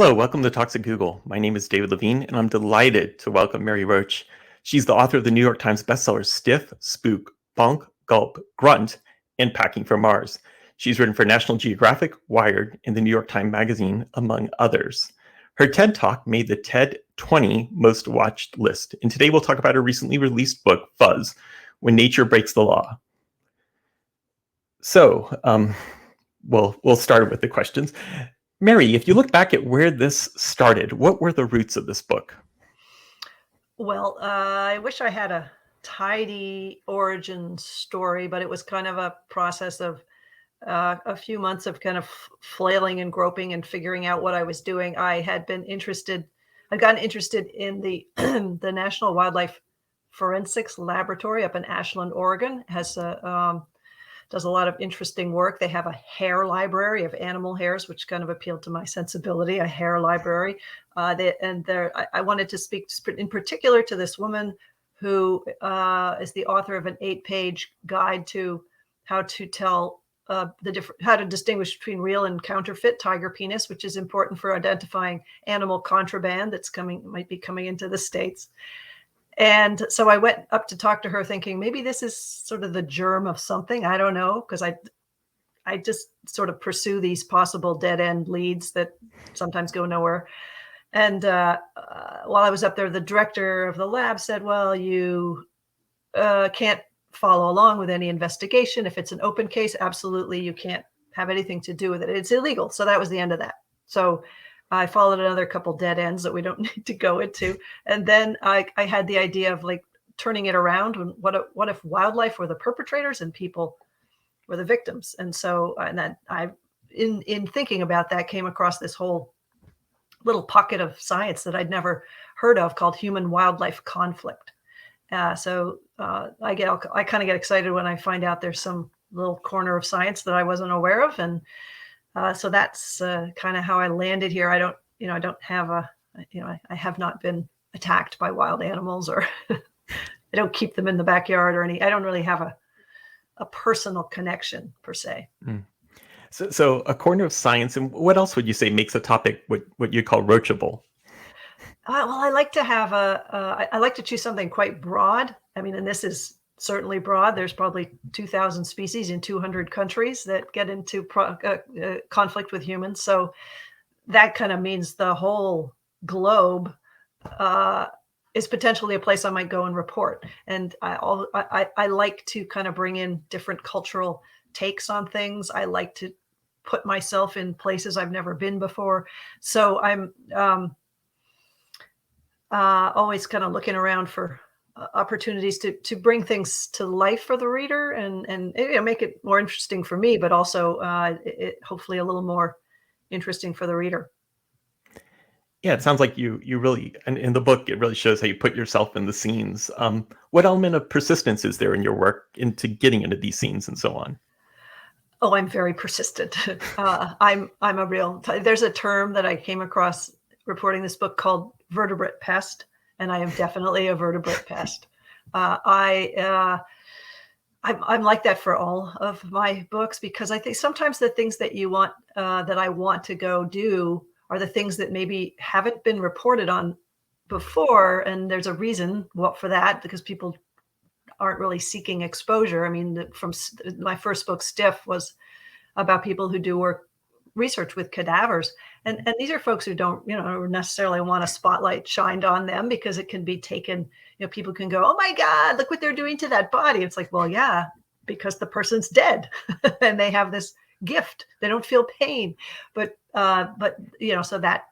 Hello, welcome to Talks at Google. My name is David Levine, and I'm delighted to welcome Mary Roach. She's the author of the New York Times bestsellers Stiff, Spook, Bonk, Gulp, Grunt, and Packing for Mars. She's written for National Geographic, Wired, and the New York Times Magazine, among others. Her TED Talk made the TED 20 most watched list, and today we'll talk about her recently released book, Fuzz, When Nature Breaks the Law. So, we'll start with the questions. Mary, if you look back at where this started, what were the roots of this book? Well, I wish I had a tidy origin story, but it was kind of a process of a few months of kind of flailing and groping and figuring out what I was doing. I'd gotten interested in the the National Wildlife Forensics Laboratory up in Ashland, Oregon. Does a lot of interesting work. They have a hair library of animal hairs, which kind of appealed to my sensibility, a hair library. I wanted to speak in particular to this woman who is the author of an 8-page guide to how to tell how to distinguish between real and counterfeit tiger penis, which is important for identifying animal contraband might be coming into the States. And so I went up to talk to her thinking maybe this is sort of the germ of something. I don't know, because I just sort of pursue these possible dead end leads that sometimes go nowhere. And while I was up there, the director of the lab said, well, you can't follow along with any investigation. If it's an open case, absolutely, you can't have anything to do with it. It's illegal. So that was the end of that. So I followed another couple dead ends that we don't need to go into. And then I had the idea of like turning it around. And what if wildlife were the perpetrators and people were the victims? And so, in thinking about that, came across this whole little pocket of science that I'd never heard of called human wildlife conflict. I kind of get excited when I find out there's some little corner of science that I wasn't aware of. And so that's kind of how I landed here. I have not been attacked by wild animals, or I don't keep them in the backyard or I don't really have a personal connection per se. Mm. So a corner of science, and what else would you say makes a topic what you call roachable? Well, I like to have I like to choose something quite broad. I mean, and this is certainly broad. There's probably 2,000 species in 200 countries that get into conflict with humans. So that kind of means the whole globe is potentially a place I might go and report. And I like to kind of bring in different cultural takes on things. I like to put myself in places I've never been before. So I'm always kind of looking around for opportunities to bring things to life for the reader and make it more interesting for me, but also hopefully a little more interesting for the reader. Yeah, it sounds like you really, and in the book, it really shows how you put yourself in the scenes. What element of persistence is there in your work into getting into these scenes and so on? Oh, I'm very persistent. There's a term that I came across reporting this book called vertebrate pest. And I am definitely a vertebrate pest. I'm like that for all of my books, because I think sometimes the things that you want, that I want to go do, are the things that maybe haven't been reported on before. And there's a reason for that, because people aren't really seeking exposure. I mean, from my first book, Stiff, was about people who do research with cadavers. And these are folks who don't, necessarily want a spotlight shined on them, because it can be taken, people can go, oh my God, look what they're doing to that body. It's like, well, yeah, because the person's dead and they have this gift. They don't feel pain. But so that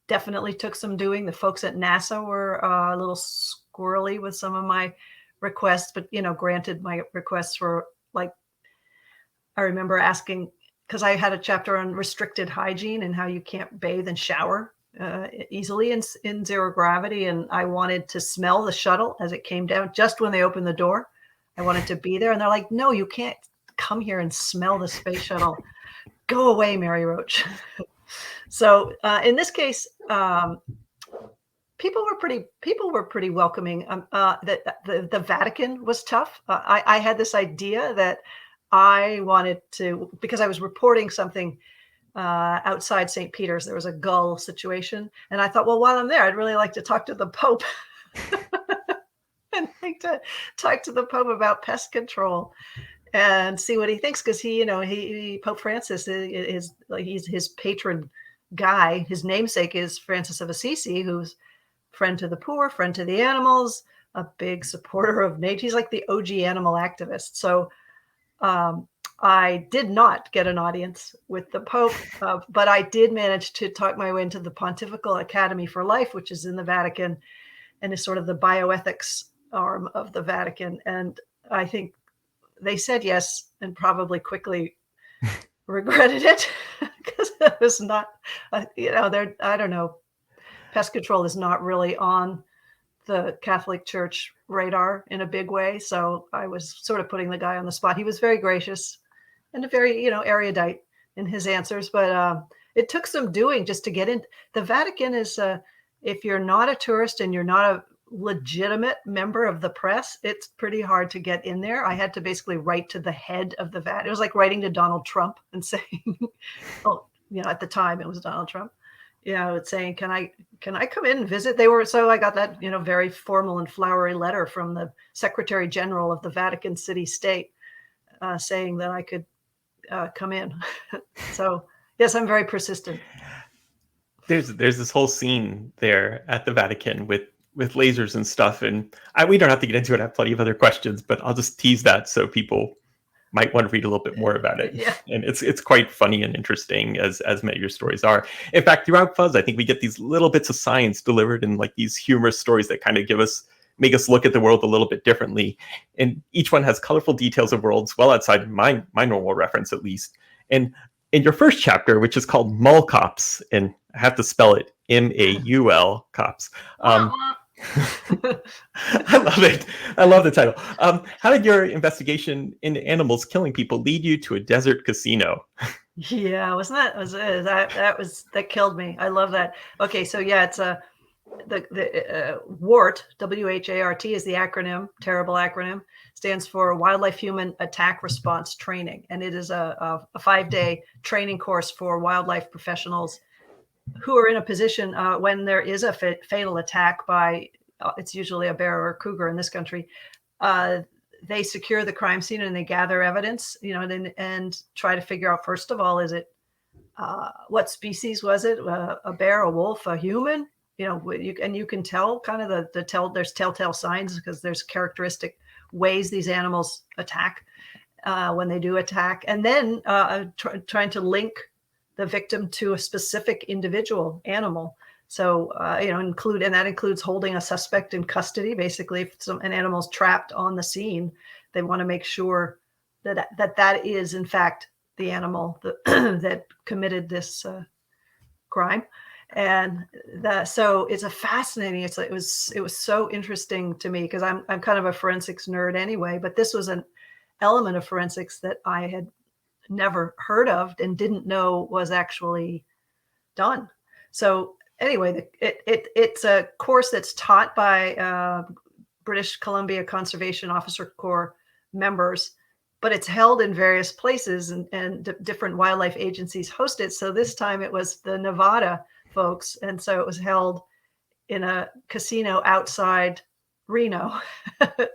definitely took some doing. The folks at NASA were a little squirrely with some of my requests, but, granted, my requests were like, I remember asking, because I had a chapter on restricted hygiene and how you can't bathe and shower easily in zero gravity. And I wanted to smell the shuttle as it came down just when they opened the door. I wanted to be there. And they're like, no, you can't come here and smell the space shuttle. Go away, Mary Roach. So in this case, people were pretty welcoming. The Vatican was tough. I had this idea that I wanted to, because I was reporting something outside St. Peter's. There was a gull situation. And I thought, well, while I'm there, I'd really like to talk to the Pope. I'd like to talk to the Pope about pest control and see what he thinks. Because Pope Francis is like, he's his patron guy. His namesake is Francis of Assisi, who's friend to the poor, friend to the animals, a big supporter of nature. He's like the OG animal activist. So I did not get an audience with the Pope, but I did manage to talk my way into the Pontifical Academy for Life, which is in the Vatican and is sort of the bioethics arm of the Vatican. And I think they said yes and probably quickly regretted it because it was not, I don't know, pest control is not really on the Catholic Church radar in a big way. So I was sort of putting the guy on the spot. He was very gracious and very, erudite in his answers, but it took some doing just to get in. The Vatican is, if you're not a tourist and you're not a legitimate member of the press, it's pretty hard to get in there. I had to basically write to the head of the Vatican. It was like writing to Donald Trump and saying, at the time it was Donald Trump. It's saying, can I come in and visit? So I got that, very formal and flowery letter from the Secretary General of the Vatican City State saying that I could come in. So yes, I'm very persistent. There's this whole scene there at the Vatican with lasers and stuff, and we don't have to get into it. I have plenty of other questions, but I'll just tease that so people might want to read a little bit more about it. Yeah. And it's quite funny and interesting, as many of your stories are. In fact, throughout Fuzz, I think we get these little bits of science delivered in like these humorous stories that kind of make us look at the world a little bit differently. And each one has colorful details of worlds well outside my normal reference, at least. And in your first chapter, which is called Mall Cops, and I have to spell it MAUL cops. I love it. I love the title. How did your investigation into animals killing people lead you to a desert casino? Yeah, that killed me. I love that. Okay, so yeah, it's the WART, WHART is the acronym, terrible acronym, stands for Wildlife Human Attack Response Training, and it is a 5-day training course for wildlife professionals who are in a position when there is a fatal attack by, it's usually a bear or a cougar in this country, they secure the crime scene and they gather evidence, and try to figure out, first of all, is it, what species was it? A bear, a wolf, a human? You can tell kind of there's telltale signs because there's characteristic ways these animals attack when they do attack. And then trying to link the victim to a specific individual animal. So, that includes holding a suspect in custody. Basically, if an animal's trapped on the scene, they want to make sure that is in fact the animal that committed this crime. And so it's a fascinating. It was so interesting to me because I'm kind of a forensics nerd anyway. But this was an element of forensics that I had never heard of and didn't know was actually done. So anyway, it's a course that's taught by British Columbia Conservation Officer Corps members, but it's held in various places and different wildlife agencies host it. So this time it was the Nevada folks. And so it was held in a casino outside Reno.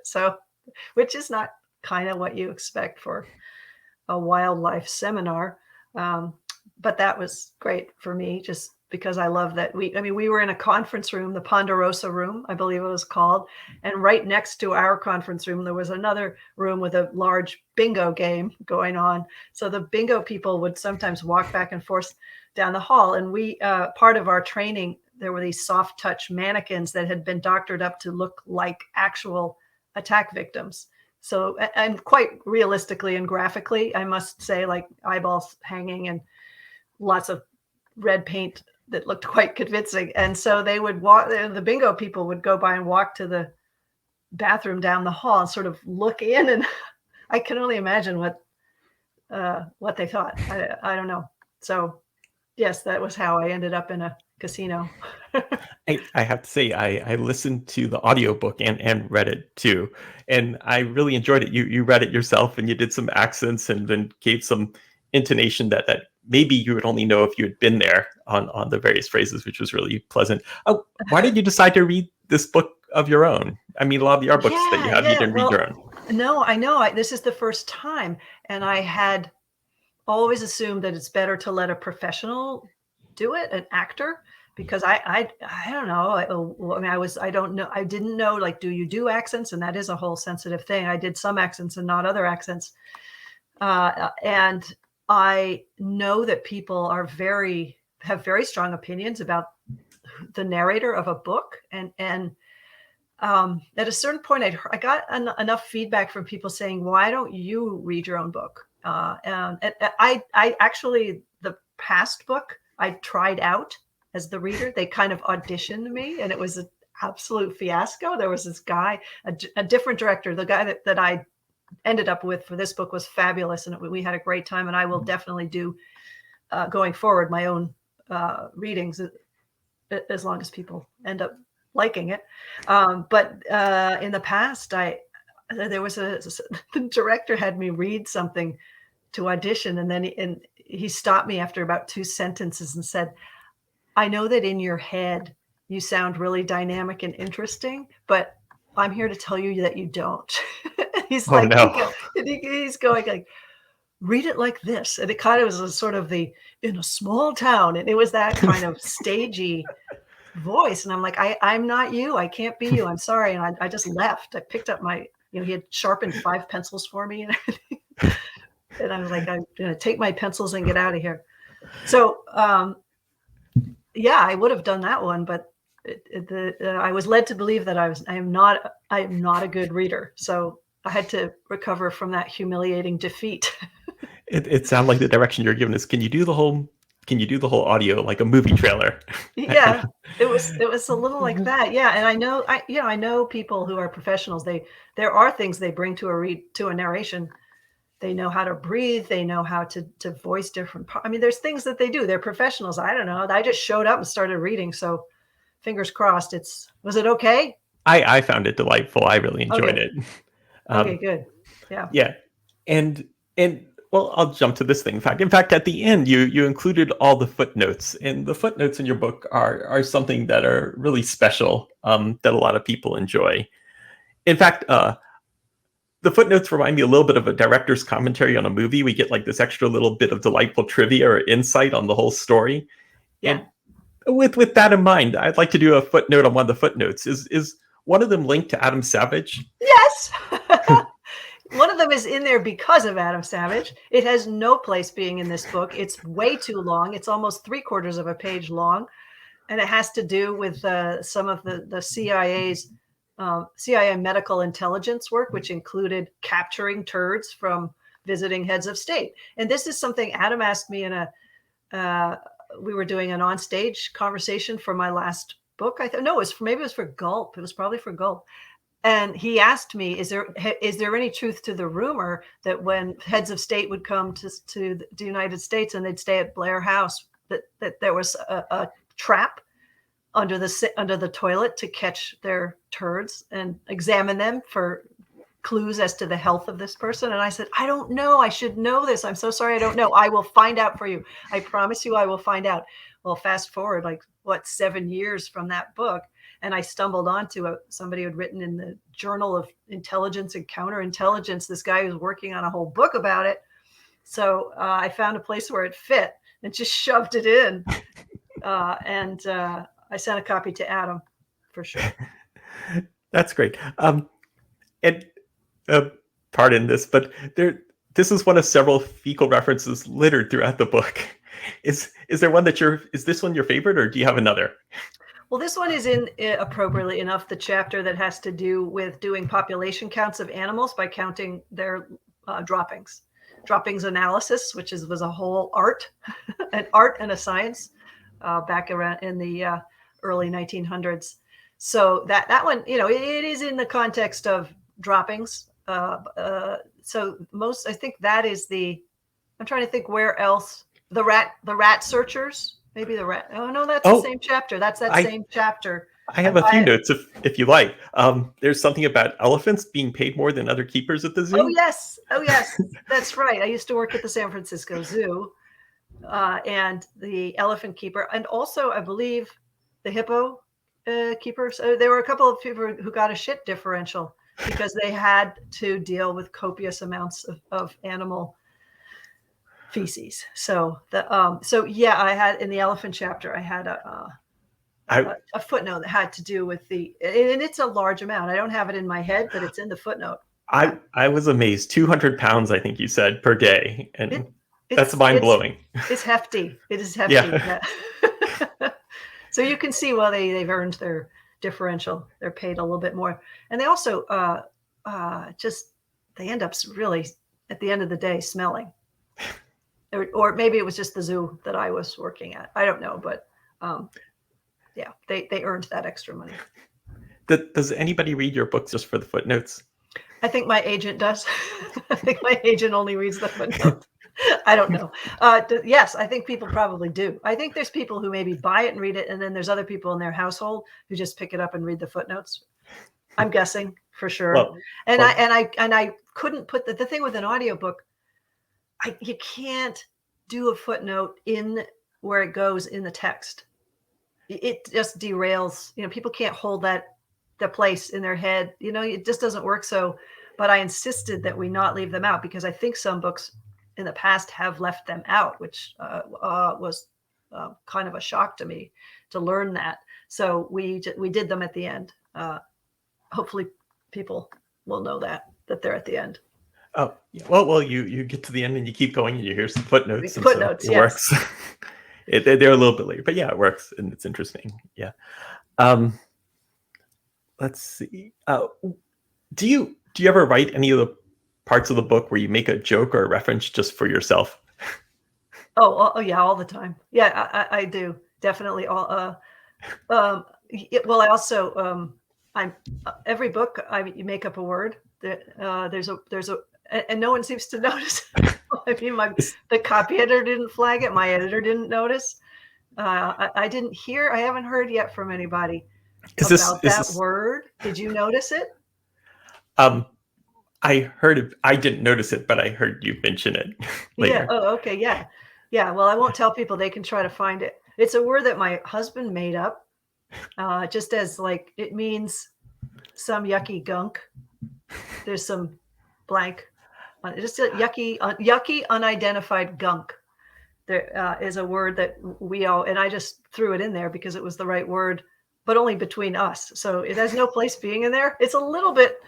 So, which is not kind of what you expect for a wildlife seminar. But that was great for me just because I love that we were in a conference room, the Ponderosa room, I believe it was called. And right next to our conference room, there was another room with a large bingo game going on. So the bingo people would sometimes walk back and forth down the hall. And we, part of our training, there were these soft touch mannequins that had been doctored up to look like actual attack victims. So, and quite realistically and graphically, I must say, like eyeballs hanging and lots of red paint that looked quite convincing. And so they would walk, the bingo people would go by and walk to the bathroom down the hall and sort of look in. And I can only imagine what they thought. I don't know. So yes, that was how I ended up in a casino. I have to say, I listened to the audiobook and read it too. And I really enjoyed it. You read it yourself and you did some accents and then gave some intonation that maybe you would only know if you had been there on the various phrases, which was really pleasant. Oh, why did you decide to read this book of your own? I mean, a lot of the art books that you have, you didn't read your own. No, I know. This is the first time, and I had always assumed that it's better to let a professional do it, an actor, because I don't know. I mean, I don't know. I didn't know, like, do you do accents? And that is a whole sensitive thing. I did some accents and not other accents. And I know that people have very strong opinions about the narrator of a book. And at a certain point, I got enough feedback from people saying, why don't you read your own book? And I actually, the past book, I tried out as the reader. They kind of auditioned me, and it was an absolute fiasco. There was this guy, a different director. The guy that I ended up with for this book was fabulous, and we had a great time. And I will definitely do, going forward, my own readings, as long as people end up liking it. But in the past, there was the director had me read something to audition, and then he stopped me after about 2 sentences and said, I know that in your head you sound really dynamic and interesting, but I'm here to tell you that you don't. He's like, no. He's going like, read it like this. And it kind of was a sort of in a small town. And it was that kind of stagey voice. And I'm like, I'm not you. I can't be you. I'm sorry. And I just left. I picked up he had sharpened 5 pencils for me and everything. And I was like, I'm going to take my pencils and get out of here. So, yeah, I would have done that one, but I was led to believe that I am not a good reader. So I had to recover from that humiliating defeat. It sounded like the direction you're giving is, can you do the whole audio like a movie trailer? Yeah, it was a little like that. Yeah, and I know people who are professionals. There are things they bring to a narration. They know how to breathe. They know how to voice different parts. I mean, there's things that they do. They're professionals. I don't know. I just showed up and started reading. So fingers crossed. Was it okay? I found it delightful. I really enjoyed it. Okay, good. Yeah. Yeah. And well, I'll jump to this thing. In fact, at the end, you included all the footnotes, and the footnotes in your book are something that are really special, that a lot of people enjoy. In fact, the footnotes remind me a little bit of a director's commentary on a movie. We get like this extra little bit of delightful trivia or insight on the whole story. Yeah. And with that in mind, I'd like to do a footnote on one of the footnotes. Is one of them linked to Adam Savage? Yes. One of them is in there because of Adam Savage. It has no place being in this book. It's way too long. It's almost 3/4 of a page long. And it has to do with some of the CIA's CIA medical intelligence work, which included capturing turds from visiting heads of state. And this is something Adam asked me we were doing an onstage conversation for my last book. Maybe it was for Gulp. It was probably for Gulp. And he asked me, is there any truth to the rumor that when heads of state would come to the United States and they'd stay at Blair House, that there was a trap under the toilet to catch their turds and examine them for clues as to the health of this person? And I said, I don't know. I should know this. I'm so sorry. I don't know. I will find out for you. I promise you I will find out. Well, fast forward 7 years from that book. And I stumbled onto somebody who had written in the Journal of Intelligence and Counterintelligence. This guy was working on a whole book about it. So I found a place where it fit and just shoved it in. And I sent a copy to Adam for sure. That's great. And pardon this, but this is one of several fecal references littered throughout the book. Is there one is this one your favorite, or do you have another? Well, this one is in, appropriately enough, the chapter that has to do with doing population counts of animals by counting their droppings analysis, which was a whole art, an art and a science back around in the early 1900s. So that one, it is in the context of droppings. So I think that is I'm trying to think where else, the rat searchers. Maybe the rat. Oh no, that's the same chapter. That's same chapter. I have a few notes if you like. There's something about elephants being paid more than other keepers at the zoo. Oh yes, that's right. I used to work at the San Francisco Zoo, and the elephant keeper, and also I believe the hippo keeper. So there were a couple of people who got a shit differential because they had to deal with copious amounts of animal feces. So yeah, I had in the elephant chapter, I had a footnote that had to do with and it's a large amount. I don't have it in my head, but it's in the footnote. I was amazed. 200 pounds, I think you said, per day, and that's mind blowing. It's hefty. It is hefty. Yeah. So you can see, well, they've earned their differential. They're paid a little bit more, and they also they end up really at the end of the day smelling, or maybe it was just the zoo that I was working at. I don't know, but yeah, they earned that extra money. Does anybody read your books just for the footnotes? I think my agent does. I think my agent only reads the footnotes. I don't know. Yes, I think people probably do. I think there's people who maybe buy it and read it, and then there's other people in their household who just pick it up and read the footnotes. I'm guessing for sure. I couldn't put the thing with an audiobook. You can't do a footnote in where it goes in the text. It just derails. People can't hold the place in their head. It just doesn't work. So, but I insisted that we not leave them out because I think some books in the past have left them out, which was kind of a shock to me to learn that. So we did them at the end. Hopefully people will know that they're at the end. Oh, yeah. Well, you get to the end and you keep going and you hear some footnotes. Footnotes, so it works. They're a little bit later, but yeah, it works and it's interesting. Yeah. Let's see. Do you ever write any of the parts of the book where you make a joke or a reference just for yourself? Oh yeah, all the time. Yeah, I do definitely. All. Well, I also every book you make up a word that there's a and no one seems to notice. I mean, the copy editor didn't flag it. My editor didn't notice. I didn't hear. I haven't heard yet from anybody about that word. Did you notice it? I heard it. I didn't notice it, but I heard you mention it later. Yeah. Oh, okay. Yeah. Yeah. Well, I won't tell people. They can try to find it. It's a word that my husband made up, just as it means some yucky gunk. There's some blank. Just yucky, unidentified gunk. There is a word that we all, and I just threw it in there because it was the right word, but only between us. So it has no place being in there. It's a little bit.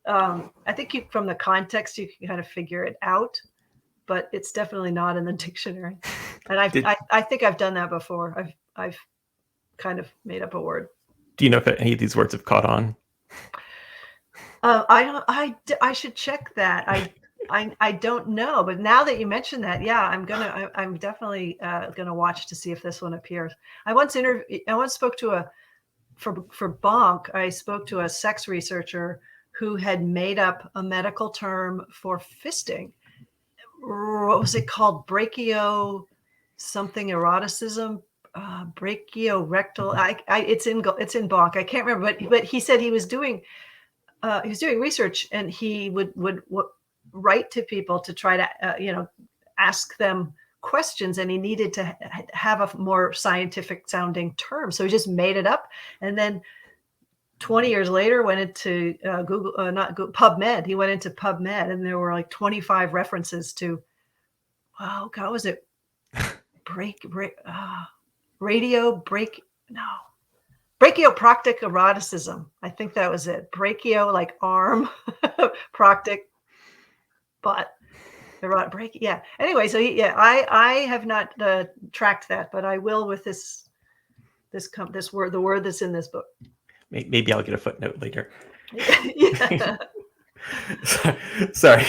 I think from the context you can kind of figure it out, but it's definitely not in the dictionary. And I think I've done that before. I've kind of made up a word. Do you know if any of these words have caught on? I should check that. I don't know, but now that you mention that, yeah, I'm definitely gonna watch to see if this one appears. I once spoke to for Bonk. I spoke to a sex researcher who had made up a medical term for fisting. What was it called? Brachio something eroticism, brachiorectal. It's in Bonk. I can't remember, but he said he was doing research and he would write to people to try to ask them questions, and he needed to have a more scientific sounding term, so he just made it up. And then 20 years later went into PubMed. He went into PubMed and there were like 25 references to, wow, God, was it brachioproctic eroticism. I think that was it. Brachio, like arm, proctic, butt. Yeah. Anyway, so I have not tracked that, but I will with this word, the word that's in this book. Maybe I'll get a footnote later. Yeah. Sorry.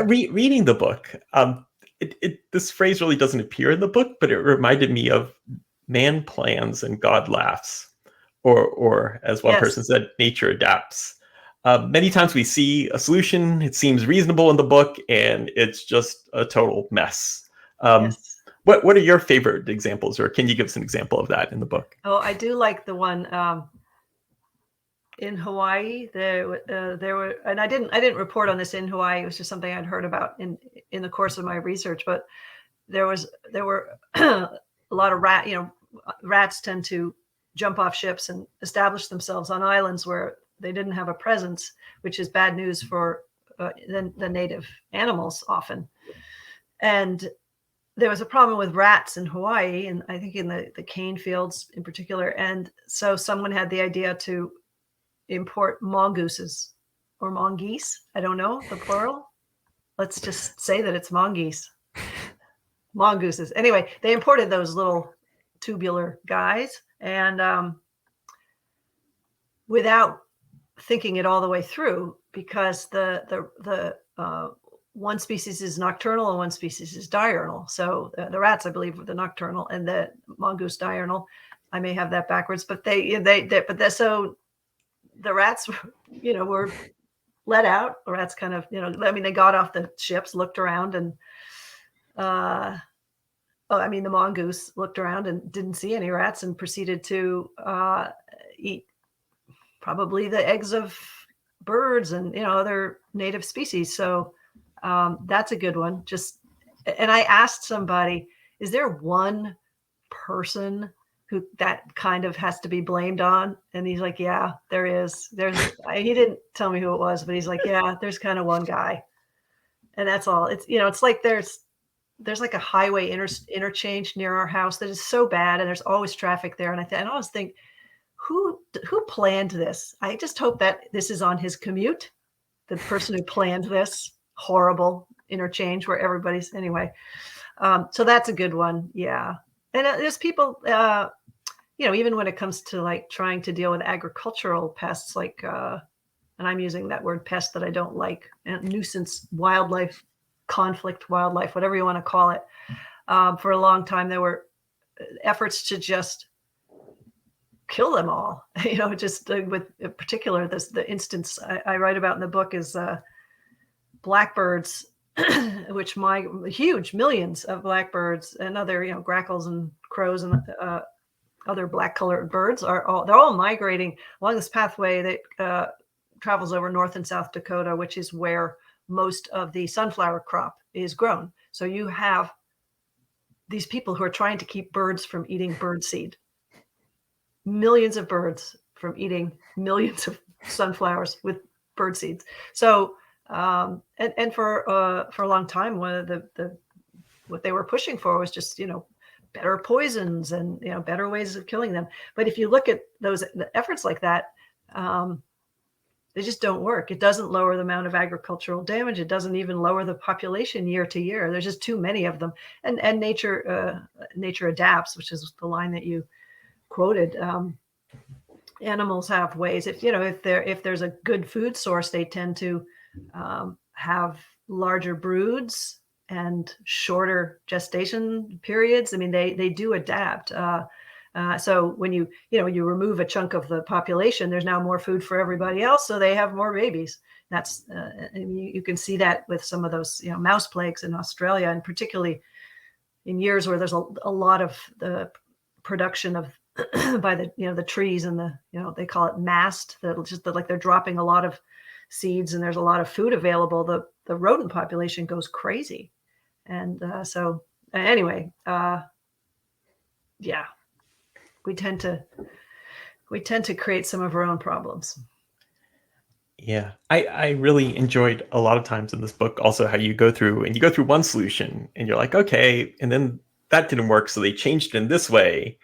Reading the book, this phrase really doesn't appear in the book, but it reminded me of man plans and God laughs, or as one person said, nature adapts. Many times we see a solution, it seems reasonable in the book, and it's just a total mess. Yes. What are your favorite examples, or can you give us an example of that in the book? Oh, I do like the one. in Hawaii, there were, and I didn't report on this in Hawaii. It was just something I'd heard about in the course of my research. But there were a lot of rats tend to jump off ships and establish themselves on islands where they didn't have a presence, which is bad news for the native animals often. And there was a problem with rats in Hawaii, and I think in the cane fields in particular. And so someone had the idea to import mongooses or mongoose. I don't know the plural. Let's just say that it's mongoose. Mongooses. Anyway, they imported those little tubular guys, and without thinking it all the way through, because the one species is nocturnal and one species is diurnal. So the rats, I believe, were the nocturnal, and the mongoose diurnal. I may have that backwards, but so the rats, were let out. The rats kind of, they got off the ships, looked around, and the mongoose looked around and didn't see any rats and proceeded to eat probably the eggs of birds and other native species. So that's a good one. And I asked somebody, is there one person who that kind of has to be blamed on? And he's like, yeah, there is. He didn't tell me who it was, but he's like, yeah, there's kind of one guy, and that's all. It's it's like there's like a highway interchange near our house that is so bad, and there's always traffic there. And I always think, who planned this? I just hope that this is on his commute. The person who planned this horrible interchange where everybody's anyway. So that's a good one. Yeah. And there's people, even when it comes to like trying to deal with agricultural pests, like, and I'm using that word pest that I don't like, and nuisance wildlife, conflict wildlife, whatever you want to call it. For a long time, there were efforts to just kill them all, just with in particular, the instance I write about in the book is blackbirds, which huge millions of blackbirds and other, grackles and crows and other black colored birds they're all migrating along this pathway that travels over North and South Dakota, which is where most of the sunflower crop is grown. So you have these people who are trying to keep birds from eating bird seed. Millions of birds from eating millions of sunflowers with bird seeds. So, and for a long time, one of what they were pushing for was just, better poisons and, better ways of killing them. But if you look at the efforts like that, they just don't work. It doesn't lower the amount of agricultural damage. It doesn't even lower the population year to year. There's just too many of them. And nature adapts, which is the line that you quoted. Animals have ways. If there's a good food source, they tend to have larger broods and shorter gestation periods. I mean, they do adapt. So when you remove a chunk of the population, there's now more food for everybody else, so they have more babies. That's and you can see that with some of those mouse plagues in Australia, and particularly in years where there's a lot of the production of by the trees and they call it mast, like they're dropping a lot of seeds and there's a lot of food available. The rodent population goes crazy, and so anyway, yeah, we tend to create some of our own problems. Yeah, I really enjoyed a lot of times in this book also how you go through one solution and you're like, okay, and then that didn't work, so they changed it in this way,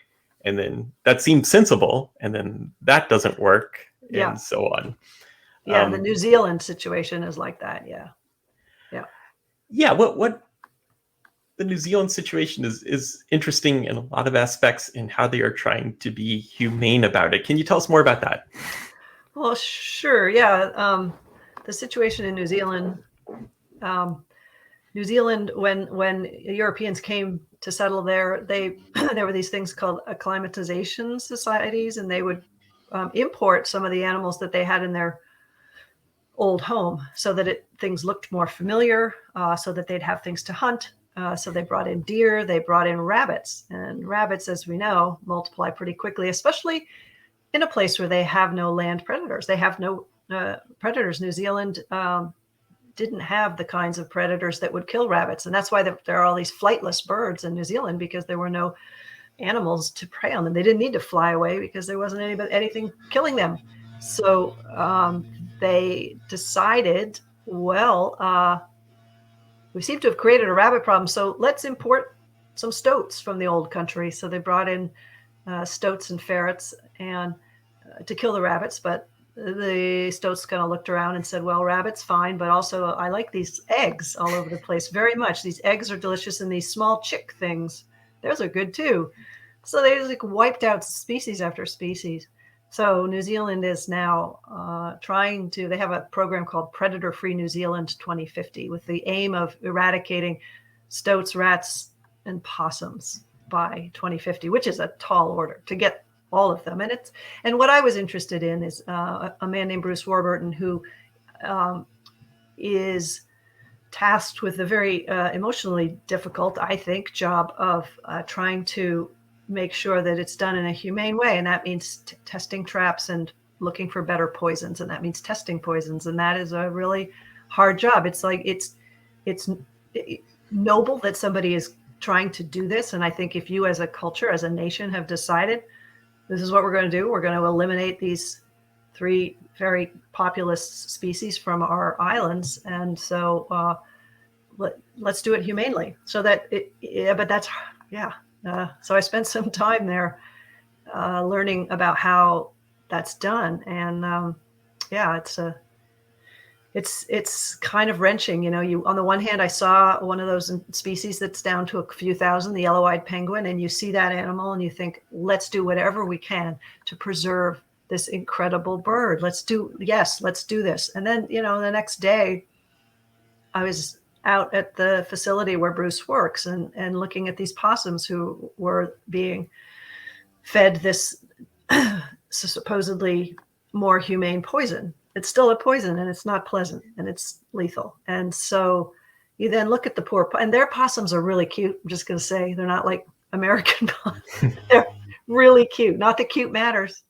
and then that seemed sensible, and then that doesn't work, and so on. Yeah, the New Zealand situation is like that. Yeah. What the New Zealand situation is interesting in a lot of aspects in how they are trying to be humane about it. Can you tell us more about that? Well, sure. Yeah, the situation in New Zealand. New Zealand, when Europeans came to settle there, there were these things called acclimatization societies, and they would import some of the animals that they had in their old home so that things looked more familiar, so that they'd have things to hunt. So they brought in deer, they brought in rabbits, and rabbits, as we know, multiply pretty quickly, especially in a place where they have no land predators. They have no predators. New Zealand didn't have the kinds of predators that would kill rabbits. And that's why there are all these flightless birds in New Zealand, because there were no animals to prey on them. They didn't need to fly away because there wasn't anything killing them. So they decided, well, we seem to have created a rabbit problem, so let's import some stoats from the old country. So they brought in stoats and ferrets and to kill the rabbits, but the stoats kind of looked around and said, well, rabbits, fine, but also I like these eggs all over the place very much. These eggs are delicious, and these small chick things, those are good too. So they like wiped out species after species. So New Zealand is now they have a program called Predator Free New Zealand 2050 with the aim of eradicating stoats, rats, and possums by 2050, which is a tall order to get all of them. And what I was interested in is a man named Bruce Warburton, who is tasked with a very emotionally difficult, I think, job of trying to make sure that it's done in a humane way. And that means testing traps and looking for better poisons. And that means testing poisons. And that is a really hard job. It's like, it's noble that somebody is trying to do this. And I think if you as a culture, as a nation, have decided this is what we're going to do, we're going to eliminate these 3 very populous species from our islands. And so let's do it humanely. So that so I spent some time there learning about how that's done. And it's kind of wrenching. You know, on the one hand, I saw one of those species that's down to a few thousand, the yellow-eyed penguin, and you see that animal and you think, let's do whatever we can to preserve this incredible bird. Let's do this. And then, you know, the next day I was out at the facility where Bruce works and looking at these possums who were being fed this supposedly more humane poison. It's still a poison, and it's not pleasant, and it's lethal. And so you then look at the and their possums are really cute. I'm just going to say, they're not like American possums. They're really cute. Not that cute matters,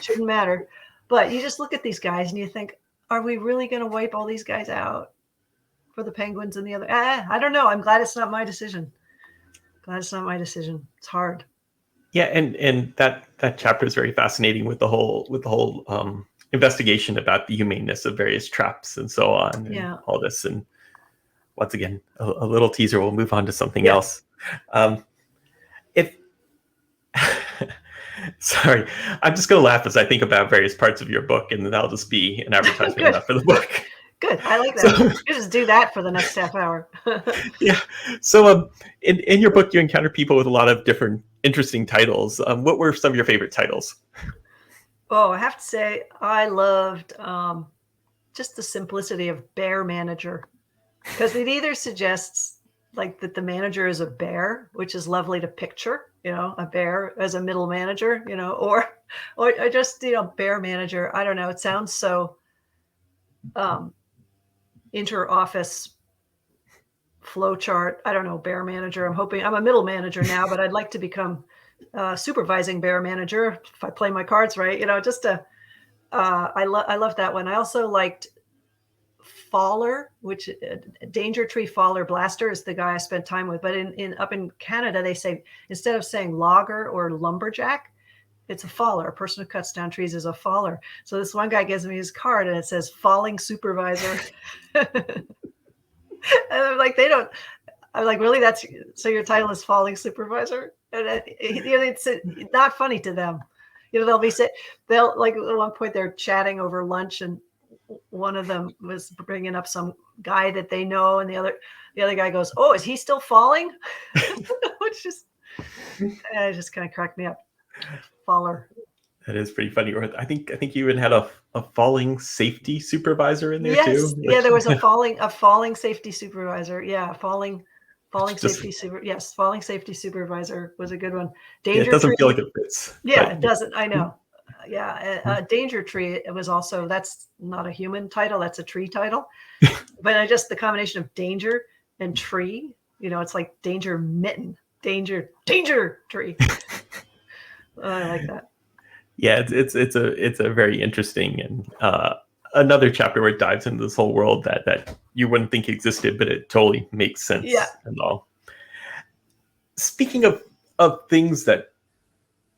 shouldn't matter. But you just look at these guys and you think, are we really going to wipe all these guys out for the penguins and the other? I don't know. I'm glad it's not my decision. It's hard. Yeah, and that chapter is very fascinating with the whole investigation about the humaneness of various traps and so on, and all this. And once again, a little teaser. We'll move on to something else. Sorry, I'm just going to laugh as I think about various parts of your book, and that'll just be an advertisement for the book. Good. I like that. So, you just do that for the next half hour. Yeah. So in your book, you encounter people with a lot of different interesting titles. What were some of your favorite titles? Oh, I have to say, I loved just the simplicity of bear manager, because it either suggests like that the manager is a bear, which is lovely to picture, you know, a bear as a middle manager, you know, or just, you know, bear manager. I don't know. It sounds so inter-office flow chart. I don't know, bear manager. I'm hoping I'm a middle manager now, but I'd like to become supervising bear manager if I play my cards right. You know, just I love that one. I also liked faller, which danger tree faller blaster is the guy I spent time with. But up in Canada, they say instead of saying logger or lumberjack, it's a faller. A person who cuts down trees is a faller. So this one guy gives me his card and it says falling supervisor. And I'm like, I'm like, really? So your title is falling supervisor? And it's not funny to them. You know, they'll like at one point they're chatting over lunch, and one of them was bringing up some guy that they know, and the other guy goes, "Oh, is he still falling?" Which just kind of cracked me up. Faller. That is pretty funny. Or I think you even had a falling safety supervisor in there too. Yeah, there was a falling safety supervisor. Yeah, falling safety supervisor was a good one. Danger it doesn't tree. feel like it fits. Yeah, it doesn't. I know. Yeah, danger tree. It was also, that's not a human title. That's a tree title. But just the combination of danger and tree. You know, it's like danger mitten, danger tree. I like that. Yeah, it's a very interesting and another chapter where it dives into this whole world that you wouldn't think existed, but it totally makes Yeah. sense and all. Speaking of things that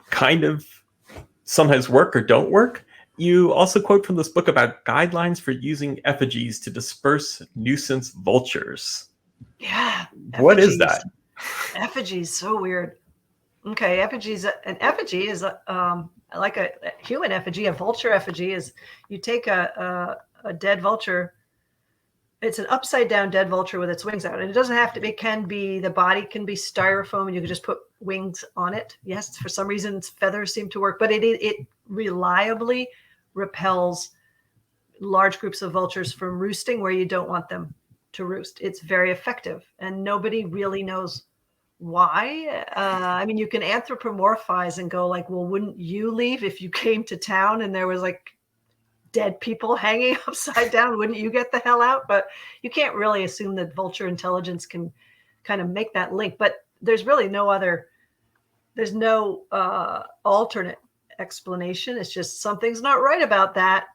kind of sometimes work or don't work, you also quote from this book about guidelines for using effigies to disperse nuisance vultures. Yeah. What is Effigies. that? Effigies, so weird. Okay, effigies. An effigy is like a human effigy. A vulture effigy is you take a dead vulture. It's an upside down dead vulture with its wings out, and it doesn't have to. It can be the body can be styrofoam, and you can just put wings on it. Yes, for some reason, its feathers seem to work, but it reliably repels large groups of vultures from roosting where you don't want them to roost. It's very effective, and nobody really knows why. I mean, you can anthropomorphize and go like, well, wouldn't you leave if you came to town and there was like dead people hanging upside down? Wouldn't you get the hell out? But you can't really assume that vulture intelligence can kind of make that link. But there's really there's no alternate explanation. It's just something's not right about that.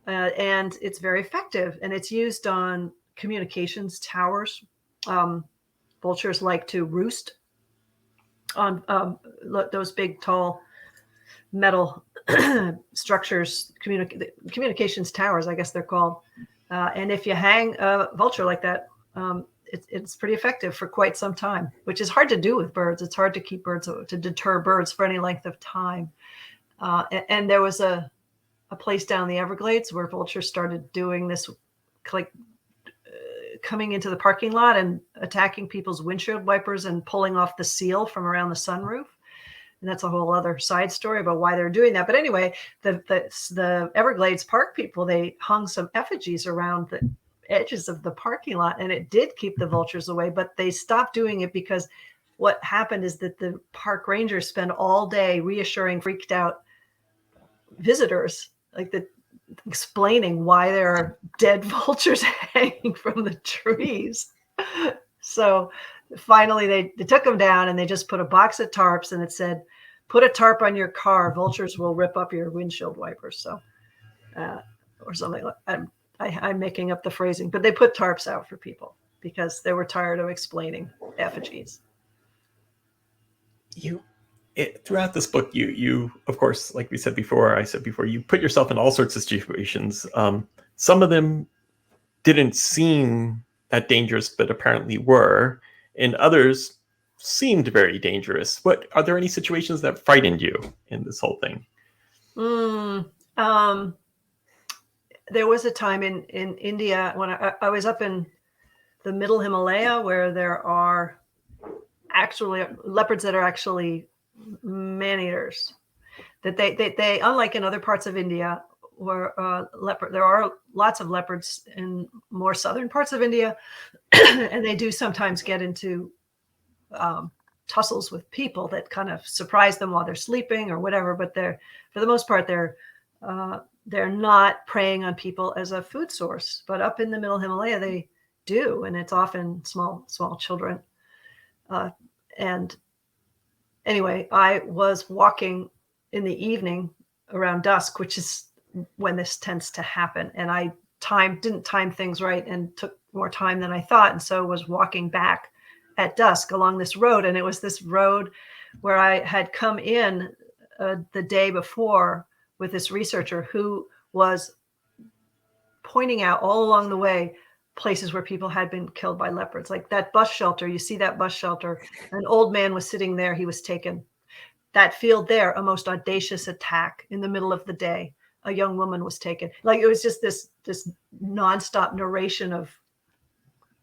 And it's very effective, and it's used on communications towers. Vultures like to roost on those big, tall metal structures, communications towers, I guess they're called. And if you hang a vulture like that, it's pretty effective for quite some time, which is hard to do with birds. It's hard to keep birds, to deter birds for any length of time. And there was a place down in the Everglades where vultures started doing this, like coming into the parking lot and attacking people's windshield wipers and pulling off the seal from around the sunroof. And that's a whole other side story about why they're doing that. But anyway, the Everglades park people, they hung some effigies around the edges of the parking lot, and it did keep the vultures away, but they stopped doing it because what happened is that the park rangers spend all day reassuring freaked out visitors, explaining why there are dead vultures hanging from the trees. So finally they took them down, and they just put a box of tarps, and it said, put a tarp on your car, vultures will rip up your windshield wipers. So or something like I'm making up the phrasing, but they put tarps out for people because they were tired of explaining effigies. Throughout this book, you of course, like I said before, you put yourself in all sorts of situations. Some of them didn't seem that dangerous, but apparently were, and others seemed very dangerous. Are there any situations that frightened you in this whole thing? There was a time in India when I was up in the middle Himalaya where there are actually leopards that are actually man-eaters. That they unlike in other parts of India where there are lots of leopards in more southern parts of India, and they do sometimes get into tussles with people that kind of surprise them while they're sleeping or whatever. But for the most part, they're not preying on people as a food source. But up in the middle Himalaya, they do, and it's often small children. And anyway, I was walking in the evening around dusk, which is when this tends to happen. And I didn't time things right and took more time than I thought. And so was walking back at dusk along this road. And it was this road where I had come in the day before with this researcher who was pointing out all along the way places where people had been killed by leopards. Like that bus shelter, you see that bus shelter, an old man was sitting there, he was taken. That field there, a most audacious attack in the middle of the day. A young woman was taken. Like it was just this nonstop narration of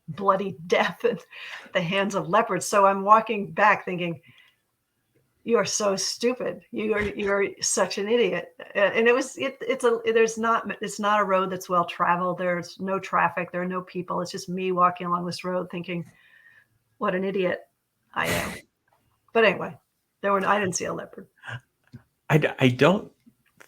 bloody death at the hands of leopards. So I'm walking back thinking, you are so stupid. You're such an idiot. And it's not a road that's well traveled. There's no traffic. There are no people. It's just me walking along this road thinking, what an idiot I am. But anyway, I didn't see a leopard. I don't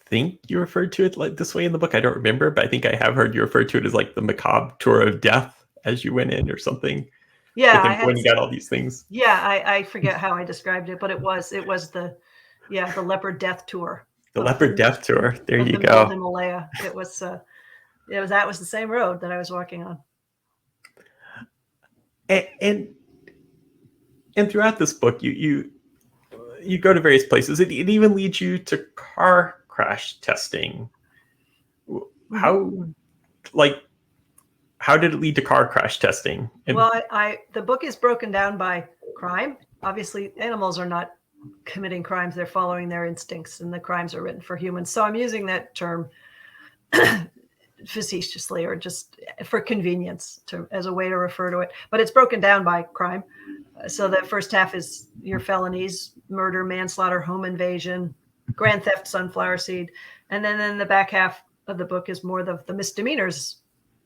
think you referred to it like this way in the book. I don't remember, but I think I have heard you refer to it as like the macabre tour of death as you went in or something. Yeah, pointing out all these things. Yeah, I forget how I described it, but it was the leopard death tour. The Leopard Death Tour. There you the middle of go. Himalaya. That was the same road that I was walking on. And throughout this book, you go to various places. It even leads you to car crash testing. How did it lead to car crash testing? Well, the book is broken down by crime. Obviously, animals are not committing crimes. They're following their instincts, and the crimes are written for humans. So I'm using that term facetiously or just for convenience as a way to refer to it. But it's broken down by crime. So the first half is your felonies: murder, manslaughter, home invasion, grand theft, sunflower seed. And then the back half of the book is more the misdemeanors: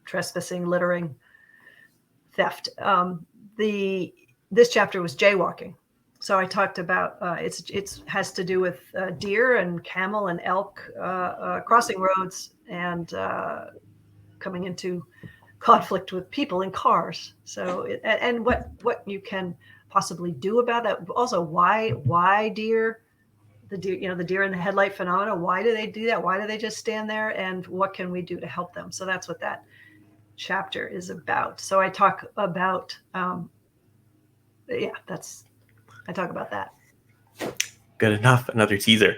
trespassing, littering, theft. This chapter was jaywalking. So I talked about it has to do with deer and camel and elk crossing roads and coming into conflict with people in cars. So and what you can possibly do about that. Also, why deer? The deer in the headlight phenomena. Why do they do that? Why do they just stand there? And what can we do to help them? So that's what that chapter is about. So I talk about I talk about that. Good enough. Another teaser.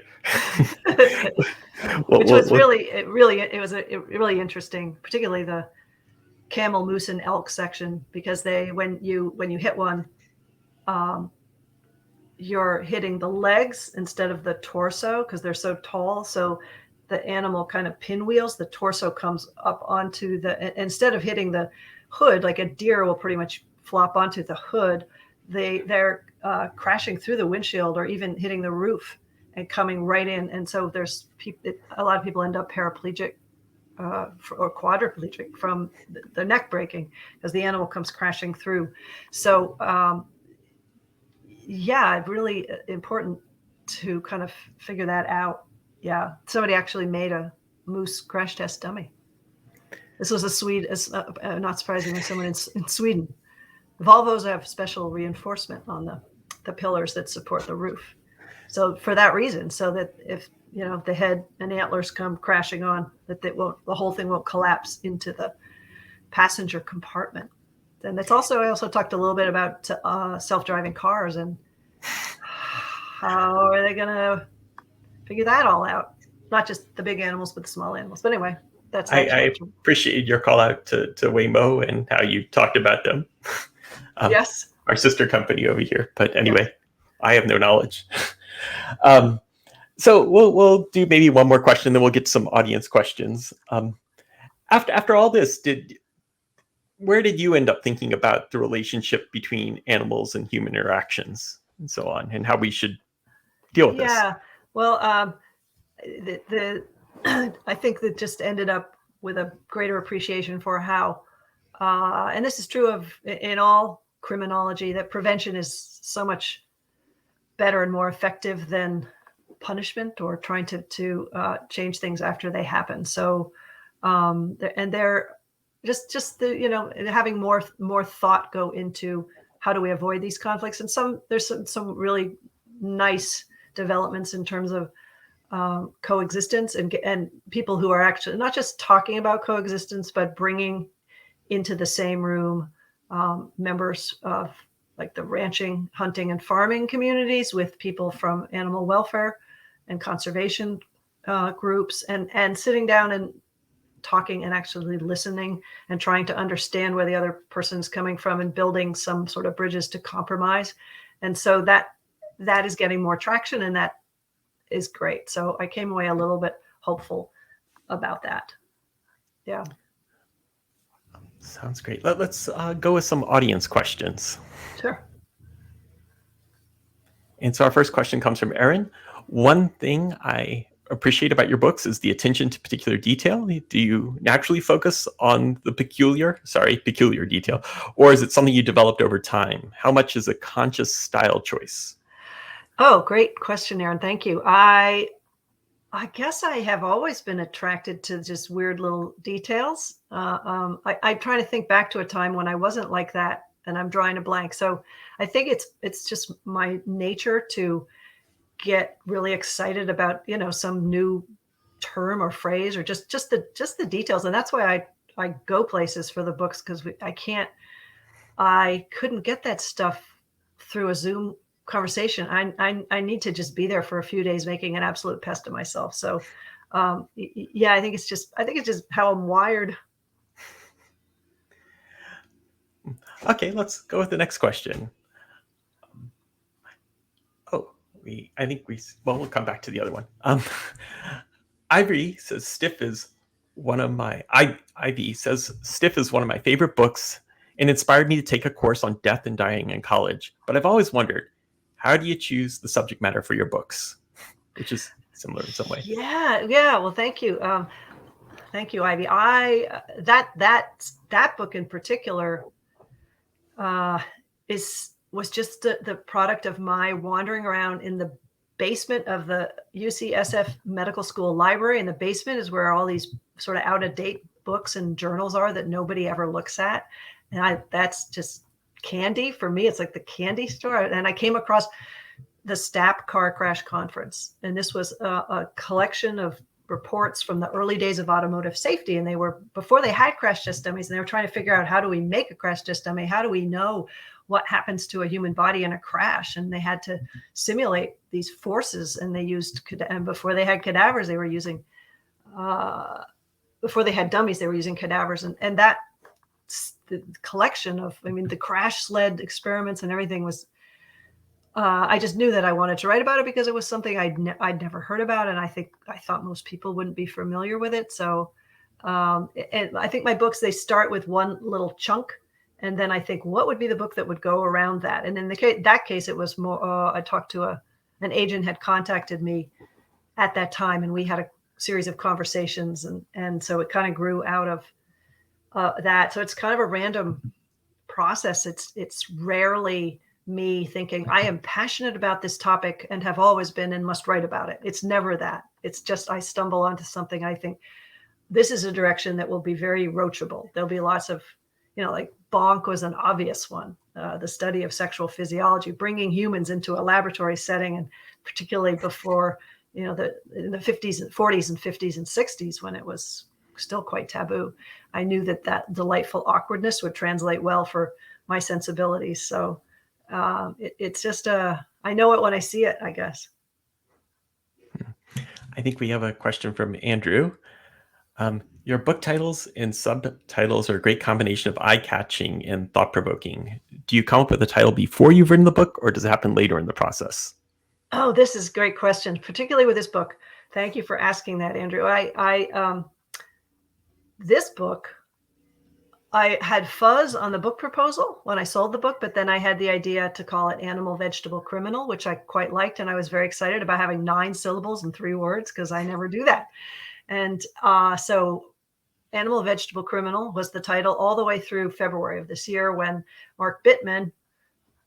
Which was really interesting, particularly the camel, moose, and elk section, because when you hit one, you're hitting the legs instead of the torso because they're so tall. So the animal kind of pinwheels. The torso comes up onto instead of hitting the hood, like a deer will pretty much flop onto the hood. They're crashing through the windshield or even hitting the roof and coming right in. And so a lot of people end up paraplegic or quadriplegic from the neck breaking because the animal comes crashing through. So really important to kind of figure that out. Yeah, somebody actually made a moose crash test dummy. This was a Swede, not surprisingly, someone in Sweden. Volvos have special reinforcement on the pillars that support the roof. So for that reason, so that if the head and antlers come crashing on, that the whole thing won't collapse into the passenger compartment. And I also talked a little bit about self-driving cars and how are they going to figure that all out? Not just the big animals, but the small animals. But anyway, that's I appreciate your call out to Waymo and how you talked about them. Yes. Our sister company over here. But anyway, yes. I have no knowledge. So we'll do maybe one more question, then we'll get some audience questions. After all this, where did you end up thinking about the relationship between animals and human interactions and so on, and how we should deal with this? Yeah, well, I think that just ended up with a greater appreciation for how, and this is true in all criminology, that prevention is so much better and more effective than punishment or trying to change things after they happen. So, they're just having more thought go into how do we avoid these conflicts. And there's some really nice developments in terms of coexistence and people who are actually not just talking about coexistence, but bringing into the same room members of like the ranching, hunting, and farming communities with people from animal welfare and conservation groups, and sitting down and talking and actually listening and trying to understand where the other person's coming from and building some sort of bridges to compromise. And so that is getting more traction, and that is great. So I came away a little bit hopeful about that. Yeah. Sounds great. Let's go with some audience questions. Sure. And so our first question comes from Erin. One thing I appreciate about your books is the attention to particular detail. Do you naturally focus on the peculiar detail, or is it something you developed over time? How much is a conscious style choice? Oh, great question, Erin. Thank you. I guess I have always been attracted to just weird little details. I'm trying to think back to a time when I wasn't like that, and I'm drawing a blank. So I think it's just my nature to get really excited about, some new term or phrase or just the details. And that's why I go places for the books, because I couldn't get that stuff through a Zoom conversation. I need to just be there for a few days making an absolute pest of myself. So yeah, I think it's just how I'm wired. Okay, let's go with the next question. We'll come back to the other one. Ivy says Stiff is one of my favorite books and inspired me to take a course on death and dying in college. But I've always wondered, how do you choose the subject matter for your books? Which is similar in some way. Yeah. Well, thank you. Thank you, Ivy. That book in particular was just the product of my wandering around in the basement of the UCSF Medical School library. In the basement is where all these sort of out of date books and journals are that nobody ever looks at. And that's just candy for me. It's like the candy store. And I came across the STAP car crash conference. And this was a collection of reports from the early days of automotive safety. And they were before they had crash test dummies, and they were trying to figure out, how do we make a crash test dummy? How do we know what happens to a human body in a crash? And they had to simulate these forces, and they used, and before they had cadavers, they were using, before they had dummies, they were using cadavers. And that the collection of, the crash sled experiments and everything was, I just knew that I wanted to write about it because it was something I'd never heard about. And I thought most people wouldn't be familiar with it. So, and I think my books, they start with one little chunk. And then I think, what would be the book that would go around that? And in that case, it was more, I talked to an agent had contacted me at that time, and we had a series of conversations. And so it kind of grew out of that. So it's kind of a random process. It's rarely me thinking, I am passionate about this topic and have always been and must write about it. It's never that. It's just I stumble onto something. I think this is a direction that will be very roachable. There'll be lots of, like Bonk was an obvious one. The study of sexual physiology, bringing humans into a laboratory setting, and particularly before, in the 50s and 40s and 50s and 60s, when it was still quite taboo. I knew that delightful awkwardness would translate well for my sensibilities. So it's just I know it when I see it, I guess. I think we have a question from Andrew. Your book titles and subtitles are a great combination of eye-catching and thought-provoking. Do you come up with a title before you've written the book, or does it happen later in the process? Oh, this is a great question, particularly with this book. Thank you for asking that, Andrew. This book, I had Fuzz on the book proposal when I sold the book, but then I had the idea to call it Animal Vegetable Criminal, which I quite liked. And I was very excited about having 9 syllables and 3 words, because I never do that. And so Animal Vegetable Criminal was the title all the way through February of this year, when Mark Bittman,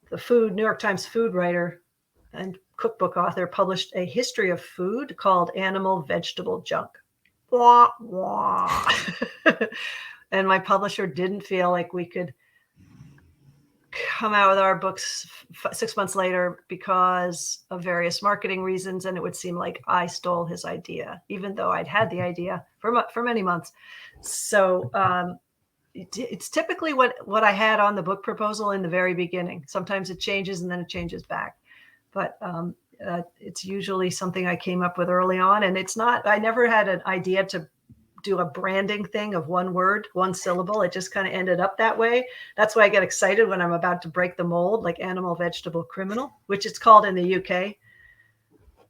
the New York Times food writer and cookbook author, published a history of food called Animal Vegetable Junk. Wah, wah. And my publisher didn't feel like we could come out with our books 6 months later because of various marketing reasons. And it would seem like I stole his idea, even though I'd had the idea for many months. So it's typically what I had on the book proposal in the very beginning. Sometimes it changes and then it changes back. But it's usually something I came up with early on. And I never had an idea to do a branding thing of one word, one syllable. It just kind of ended up that way. That's why I get excited when I'm about to break the mold, like Animal Vegetable Criminal, which it's called in the UK.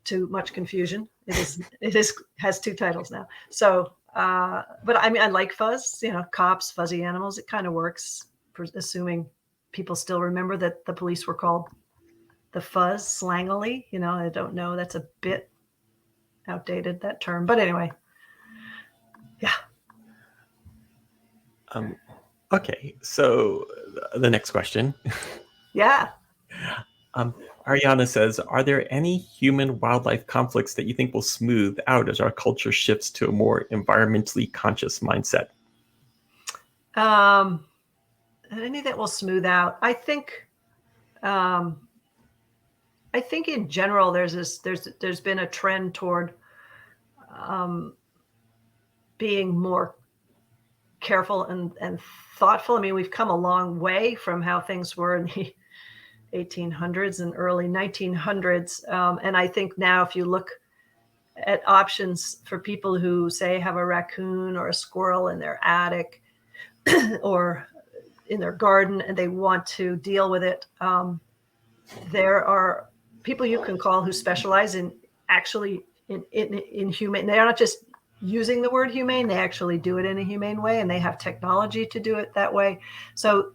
To much confusion. It has 2 titles now. So, but I like Fuzz, cops, fuzzy animals. It kind of works, assuming people still remember that the police were called the Fuzz slangily. I don't know. That's a bit outdated, that term. But anyway. Yeah. Okay, so the next question. Yeah. Ariana says, are there any human-wildlife conflicts that you think will smooth out as our culture shifts to a more environmentally conscious mindset? Any that will smooth out. I think I think in general there's been a trend toward being more careful and thoughtful. I mean, we've come a long way from how things were in the 1800s and early 1900s. And I think now if you look at options for people who say have a raccoon or a squirrel in their attic or in their garden and they want to deal with it, there are people you can call who specialize in actually in humane. They're not just using the word humane, they actually do it in a humane way, and they have technology to do it that way. So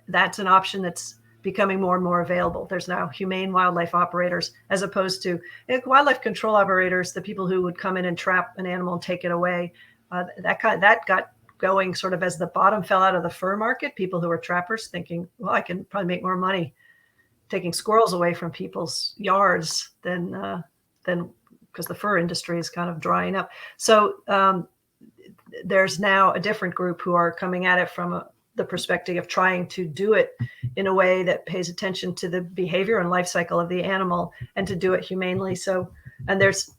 that's an option that's becoming more and more available. There's now humane wildlife operators, as opposed to wildlife control operators, the people who would come in and trap an animal and take it away. That got going sort of as the bottom fell out of the fur market. People who were trappers thinking, well, I can probably make more money taking squirrels away from people's yards than because the fur industry is kind of drying up. So there's now a different group who are coming at it from the perspective of trying to do it in a way that pays attention to the behavior and life cycle of the animal and to do it humanely. So, and there's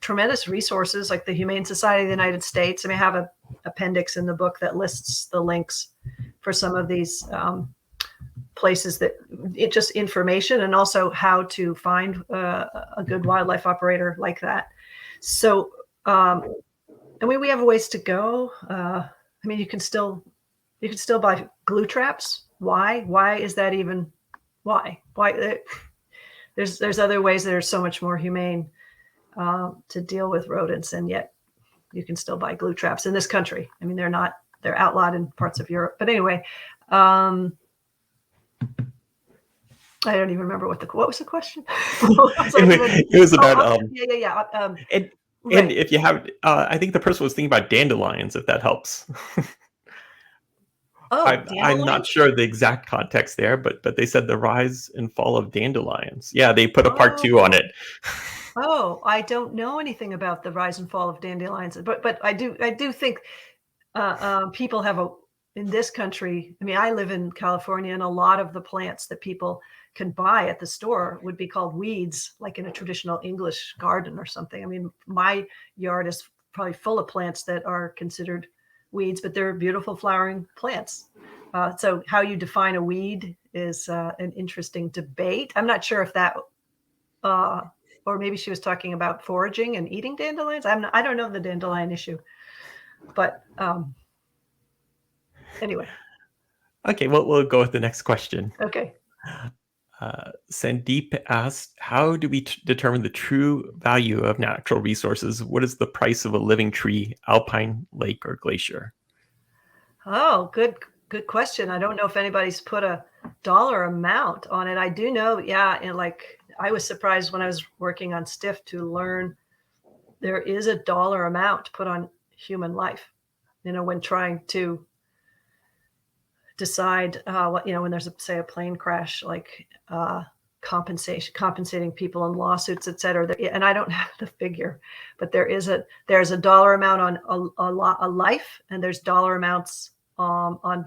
tremendous resources like the Humane Society of the United States. I mean, I have an appendix in the book that lists the links for some of these places that it just information and also how to find a good wildlife operator like that. So, I mean, we have a ways to go. I mean, you can still buy glue traps. Why is that even? Why? There's other ways that are so much more humane to deal with rodents, and yet you can still buy glue traps in this country. I mean, they're outlawed in parts of Europe. But anyway, I don't even remember what was the question. It was about And right. If you have, I think the person was thinking about dandelions, if that helps. I'm not sure the exact context there, but they said the rise and fall of dandelions. Yeah, they put a part 2 on it. Oh, I don't know anything about the rise and fall of dandelions, but I do think people have in this country. I mean, I live in California, and a lot of the plants that people can buy at the store would be called weeds, like in a traditional English garden or something. I mean, my yard is probably full of plants that are considered weeds, but they're beautiful flowering plants. So how you define a weed is an interesting debate. I'm not sure if that, or maybe she was talking about foraging and eating dandelions. I don't know the dandelion issue, but anyway. Okay, well, we'll go with the next question. Okay. Sandeep asked, how do we determine the true value of natural resources? What is the price of a living tree, alpine, lake, or glacier? Oh, good question. I don't know if anybody's put a dollar amount on it. I do know, yeah, and like I was surprised when I was working on Stiff to learn there is a dollar amount put on human life, when trying to decide when there's say a plane crash, like compensating people in lawsuits, et cetera. And I don't have the figure, but there's a dollar amount on a life, and there's dollar amounts on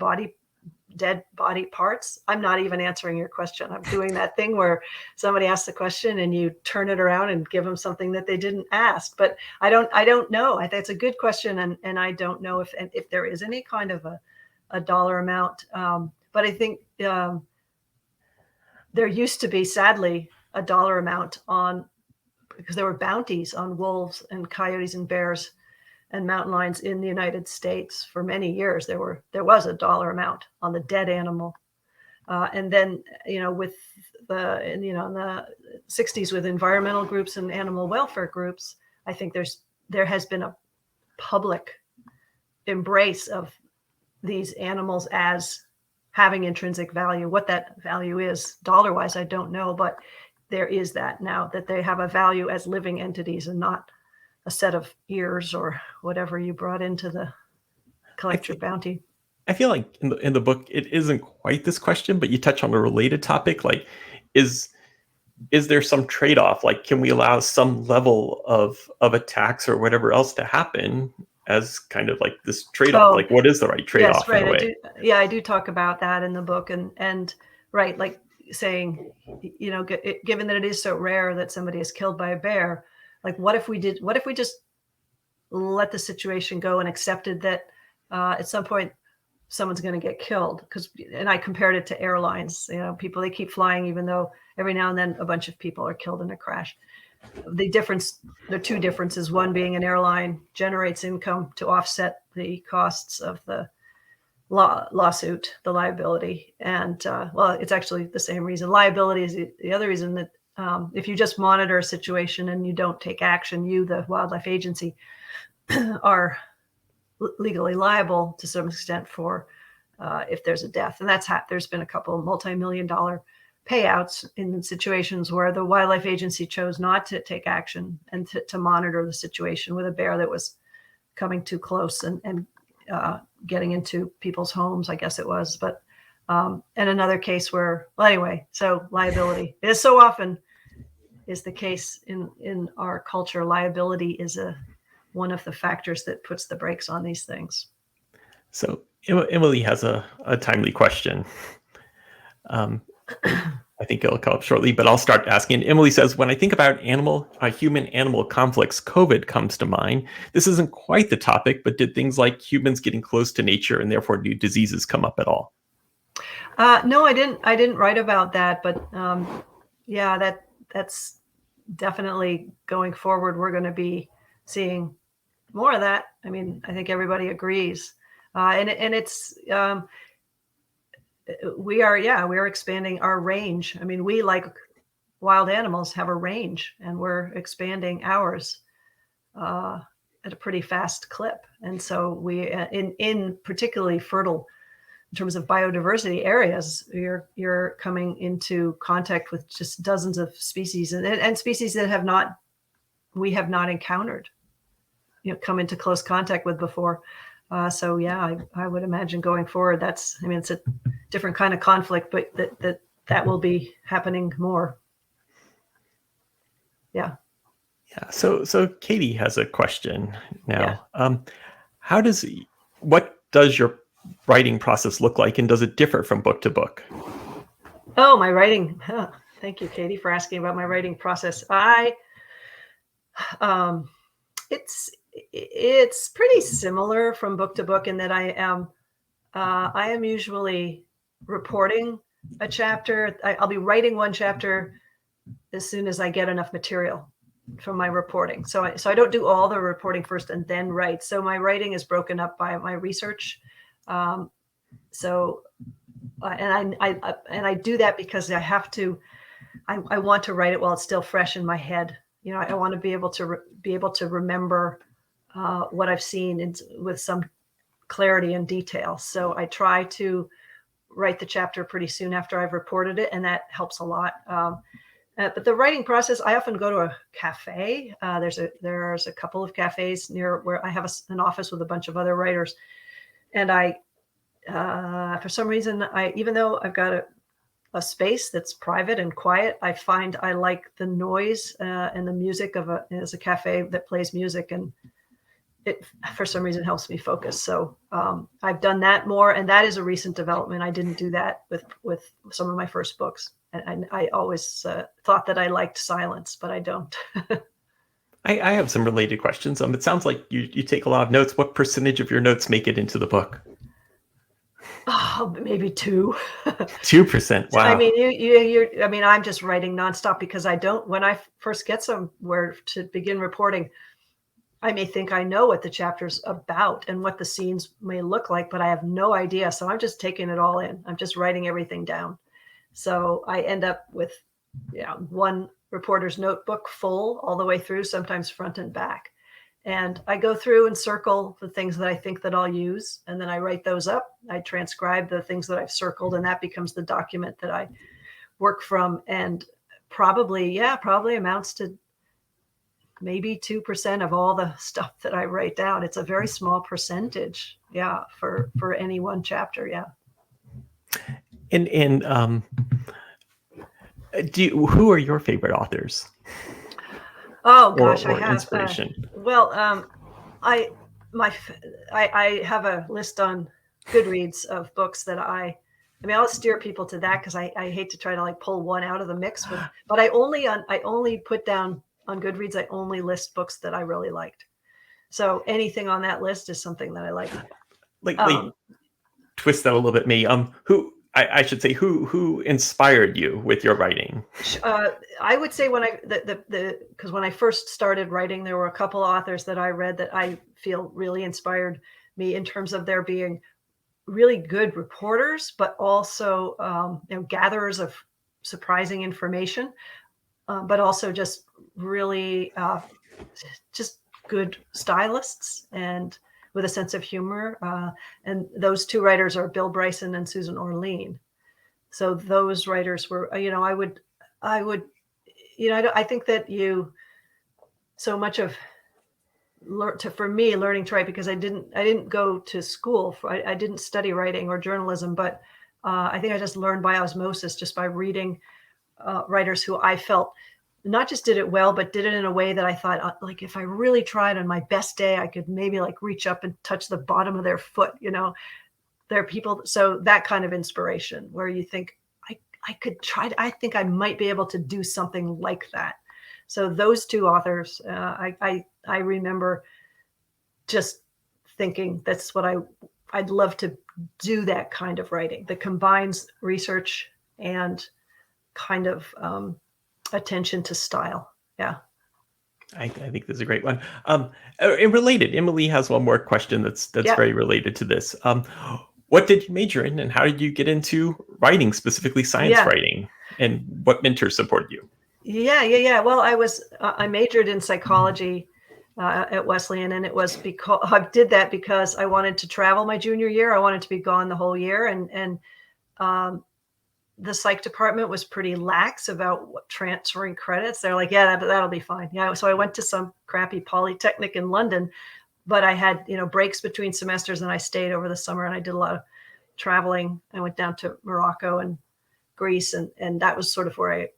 dead body parts. I'm not even answering your question. I'm doing that thing where somebody asks a question and you turn it around and give them something that they didn't ask. But I don't know. I think it's a good question, and I don't know if there is any kind of a dollar amount. But I think there used to be, sadly, a dollar amount because there were bounties on wolves and coyotes and bears and mountain lions in the United States for many years. There was a dollar amount on the dead animal. And then, with in the 60s with environmental groups and animal welfare groups, I think there has been a public embrace of these animals as having intrinsic value. What that value is dollar-wise, I don't know, but there is that now, that they have a value as living entities and not a set of ears or whatever you brought into the collect your bounty. I feel like in the book, it isn't quite this question, but you touch on a related topic. Like, is there some trade-off? Like, can we allow some level of a tax or whatever else to happen as kind of like this trade-off? Like, what is the right trade-off? Yes, right. I do talk about that in the book, and right, like saying, given that it is so rare that somebody is killed by a bear, like what if we just let the situation go and accepted that at some point someone's going to get killed? And I compared it to airlines. People, they keep flying even though every now and then a bunch of people are killed in a crash. The are two differences. One being an airline generates income to offset the costs of the lawsuit, the liability. And it's actually the same reason. Liability is the other reason that if you just monitor a situation and you don't take action, you, the wildlife agency, are legally liable to some extent for if there's a death. And there's been a couple of multi-million-dollar payouts in situations where the wildlife agency chose not to take action and to monitor the situation with a bear that was coming too close and getting into people's homes, I guess it was. But and another case where, so liability is so often is the case in our culture. Liability is one of the factors that puts the brakes on these things. So Emily has a timely question. I think it'll come up shortly, but I'll start asking. Emily says, when I think about human-animal conflicts, COVID comes to mind. This isn't quite the topic, but did things like humans getting close to nature and therefore do diseases come up at all? No, I didn't write about that, but that's definitely going forward. We're going to be seeing more of that. I mean, I think everybody agrees, and it's we are expanding our range. I mean, we, like wild animals, have a range, and we're expanding ours at a pretty fast clip. And so we, in particularly fertile, in terms of biodiversity areas, you're coming into contact with just dozens of species and species that we have not encountered, come into close contact with before. So I would imagine going forward, it's a different kind of conflict, but that will be happening more. Yeah. Yeah. So Katie has a question now. Yeah. What does your writing process look like, and does it differ from book to book? Oh, my writing. Thank you, Katie, for asking about my writing process. It's pretty similar from book to book in that I am usually reporting a chapter. I'll be writing one chapter as soon as I get enough material from my reporting. So I don't do all the reporting first and then write. So my writing is broken up by my research. And I do that because I have to. I want to write it while it's still fresh in my head. I want to be able to remember what I've seen with some clarity and detail. So I try to write the chapter pretty soon after I've reported it, and that helps a lot. But the writing process, I often go to a cafe. There's a couple of cafes near where I have an office with a bunch of other writers, and for some reason, even though I've got a space that's private and quiet, I find I like the noise and the music as a cafe that plays music, and it for some reason helps me focus. So I've done that more, and that is a recent development. I didn't do that with some of my first books, and I always thought that I liked silence, but I don't. I have some related questions. It sounds like you take a lot of notes. What percentage of your notes make it into the book? Oh, maybe 2%. 2%. Wow. I mean, I'm just writing nonstop because when I first get somewhere to begin reporting, I may think I know what the chapter's about and what the scenes may look like, but I have no idea. So I'm just taking it all in. I'm just writing everything down. So I end up with one reporter's notebook full all the way through, sometimes front and back. And I go through and circle the things that I think that I'll use. And then I write those up. I transcribe the things that I've circled, and that becomes the document that I work from. And probably amounts to maybe 2% of all the stuff that I write down. It's a very small percentage. Yeah. For any one chapter. Yeah. And who are your favorite authors? Oh gosh, or I have inspiration. I have a list on Goodreads of books that I I mean, I'll steer people to that because I hate to try to like pull one out of the mix. But I only put down on Goodreads, I only list books that I really liked. So anything on that list is something that I like. Like twist that a little bit, me. I should say who inspired you with your writing? I would say because when I first started writing, there were a couple authors that I read that I feel really inspired me in terms of their being really good reporters, but also gatherers of surprising information, but also just really just good stylists and with a sense of humor. And those two writers are Bill Bryson and Susan Orlean. So those writers were, I think that so much of for me learning to write, because I didn't go to school I didn't study writing or journalism, but I think I just learned by osmosis, just by reading writers who I felt not just did it well, but did it in a way that I thought, like, if I really tried on my best day, I could maybe like reach up and touch the bottom of their foot. There are people. So that kind of inspiration where you think I could try. I think I might be able to do something like that. So those two authors, I remember just thinking that's what I'd love to do, that kind of writing that combines research and kind of attention to style. Yeah. I think this is a great one. And related, Emily has one more question that's very related to this. What did you major in, and how did you get into writing, specifically science writing, and what mentors supported you? Yeah. Well, I majored in psychology at Wesleyan, and it was because I did that because I wanted to travel my junior year. I wanted to be gone the whole year, and the psych department was pretty lax about transferring credits. They're like, yeah, that'll be fine. Yeah. So I went to some crappy polytechnic in London, but I had, breaks between semesters, and I stayed over the summer, and I did a lot of traveling. I went down to Morocco and Greece, and that was sort of where I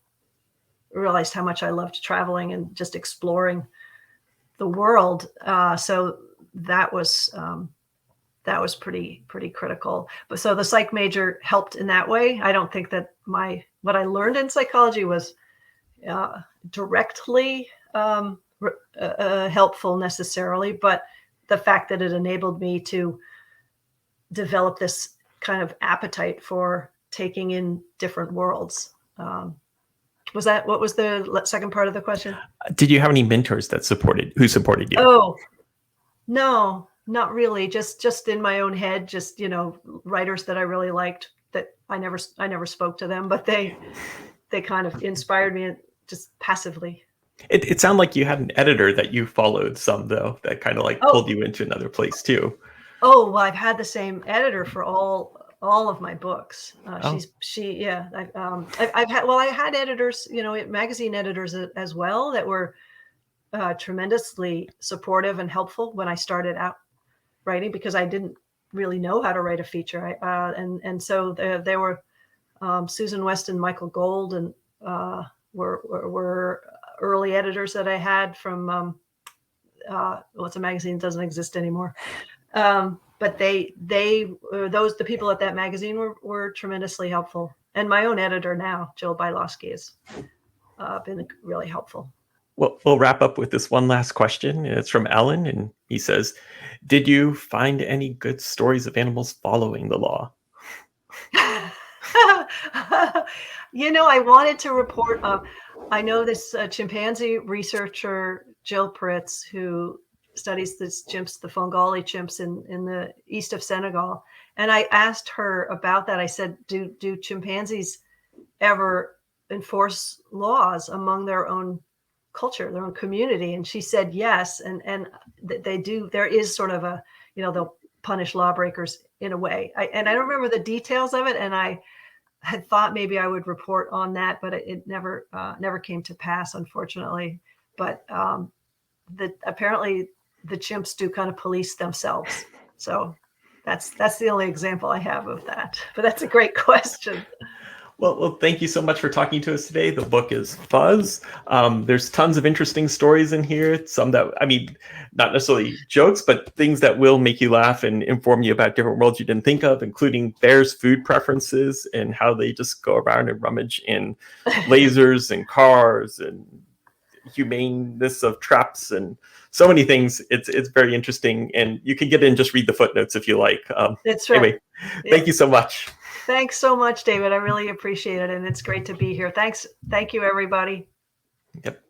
realized how much I loved traveling and just exploring the world. So that was pretty critical. But so the psych major helped in that way. I don't think that what I learned in psychology was directly helpful necessarily, but the fact that it enabled me to develop this kind of appetite for taking in different worlds. What was the second part of the question? Did you have any mentors who supported you? Oh, no, not really. Just in my own head, just, writers that I really liked that I never spoke to them, but they kind of inspired me just passively. It sounded like you had an editor that you followed some, though, that kind of like pulled you into another place too. Oh, well, I've had the same editor for all of my books. I had editors, magazine editors as well, that were tremendously supportive and helpful when I started out writing, because I didn't really know how to write a feature. And so there were Susan West and Michael Gold, and were early editors that I had from it's a magazine that doesn't exist anymore. But the people at that magazine were tremendously helpful. And my own editor now, Jill Bylowski, has been really helpful. Well, we'll wrap up with this one last question. It's from Alan, and he says, did you find any good stories of animals following the law? I wanted to report. I know this chimpanzee researcher, Jill Pritz, who studies the Fongali chimps in the east of Senegal. And I asked her about that. I said, do chimpanzees ever enforce laws among their own culture, their own community? And she said yes, and they do. There is sort of a, they'll punish lawbreakers in a way. I don't remember the details of it, and I had thought maybe I would report on that, but it never came to pass, unfortunately. But apparently the chimps do kind of police themselves. So that's the only example I have of that. But that's a great question. Well, thank you so much for talking to us today. The book is Fuzz. There's tons of interesting stories in here. Some that, I mean, not necessarily jokes, but things that will make you laugh and inform you about different worlds you didn't think of, including bears' food preferences and how they just go around and rummage in lasers and cars and humaneness of traps and so many things. It's very interesting, and you can get in, just read the footnotes if you like. That's right. Anyway, thank you so much. Thanks so much, David. I really appreciate it, and it's great to be here. Thank you, everybody. Yep.